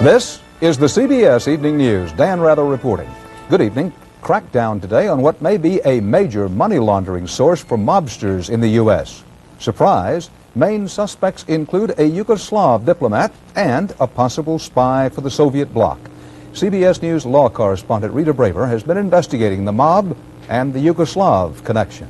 This is the CBS Evening News. Dan Rather reporting. Good evening. Crackdown today on what may be a major money laundering source for mobsters in the U.S. Surprise, main suspects include a Yugoslav diplomat and a possible spy for the Soviet bloc. CBS News law correspondent Rita Braver has been investigating the mob and the Yugoslav connection.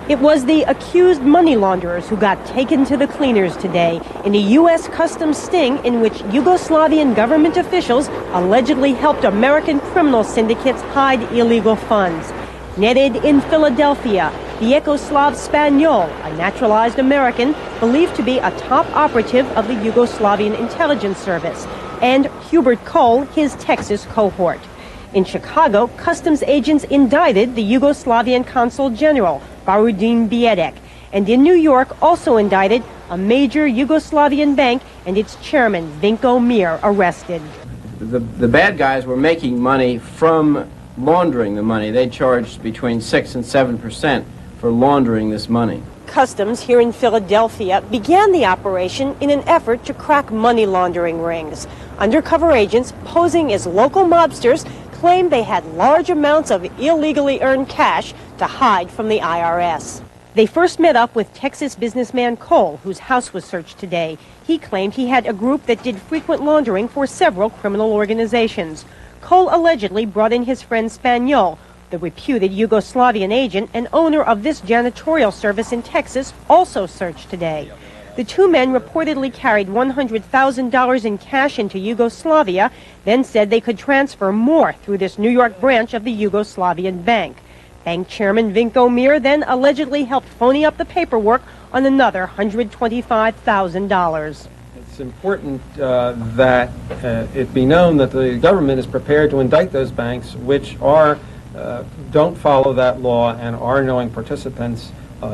It was the accused money launderers who got taken to the cleaners today in a U.S. customs sting in which Yugoslavian government officials allegedly helped American criminal syndicates hide illegal funds. Netted in Philadelphia, Vyacheslav Spaniol, a naturalized American, believed to be a top operative of the Yugoslavian intelligence service, and Hubert Cole, his Texas cohort. In Chicago, customs agents indicted the Yugoslavian consul general, Barudin Biedek, and in New York also indicted a major Yugoslavian bank and its chairman, Vinko Mir, arrested. The bad guys were making money from laundering the money. They charged between 6 and 7% for laundering this money. Customs here in Philadelphia began the operation in an effort to crack money laundering rings. Undercover agents posing as local mobsters claimed they had large amounts of illegally earned cash to hide from the IRS. They first met up with Texas businessman Cole, whose house was searched today. He claimed he had a group that did frequent laundering for several criminal organizations. Cole allegedly brought in his friend Spaniol, the reputed Yugoslavian agent and owner of this janitorial service in Texas, also searched today. The two men reportedly carried $100,000 in cash into Yugoslavia, then said they could transfer more through this New York branch of the Yugoslavian bank. Bank chairman Vinko Mir then allegedly helped phony up the paperwork on another $125,000. It's important that it be known that the government is prepared to indict those banks which don't follow that law and are knowing participants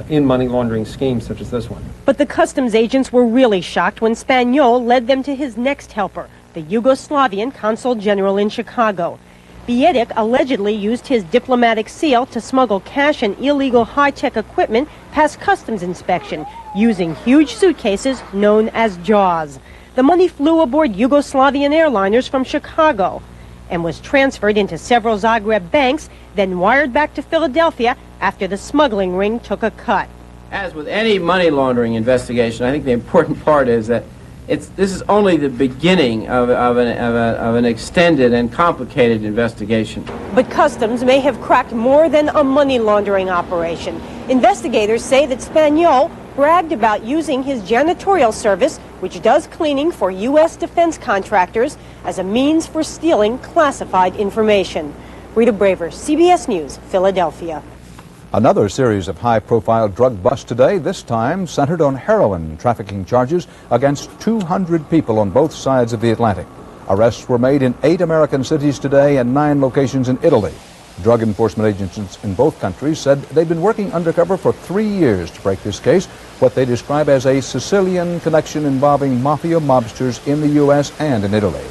in money laundering schemes such as this one. But the customs agents were really shocked when Spaniol led them to his next helper, the Yugoslavian consul general in Chicago. Biedek allegedly used his diplomatic seal to smuggle cash and illegal high-tech equipment past customs inspection using huge suitcases known as jaws. The money flew aboard Yugoslavian airliners from Chicago and was transferred into several Zagreb banks, then wired back to Philadelphia after the smuggling ring took a cut. As with any money laundering investigation, I think the important part is that this is only the beginning of an extended and complicated investigation. But customs may have cracked more than a money laundering operation. Investigators say that Spaniol bragged about using his janitorial service, which does cleaning for U.S. defense contractors, as a means for stealing classified information. Rita Braver, CBS News, Philadelphia. Another series of high-profile drug busts today, this time centered on heroin trafficking charges against 200 people on both sides of the Atlantic. Arrests were made in 8 American cities today and 9 locations in Italy. Drug enforcement agencies in both countries said they've been working undercover for 3 years to break this case, what they describe as a Sicilian connection involving mafia mobsters in the U.S. and in Italy.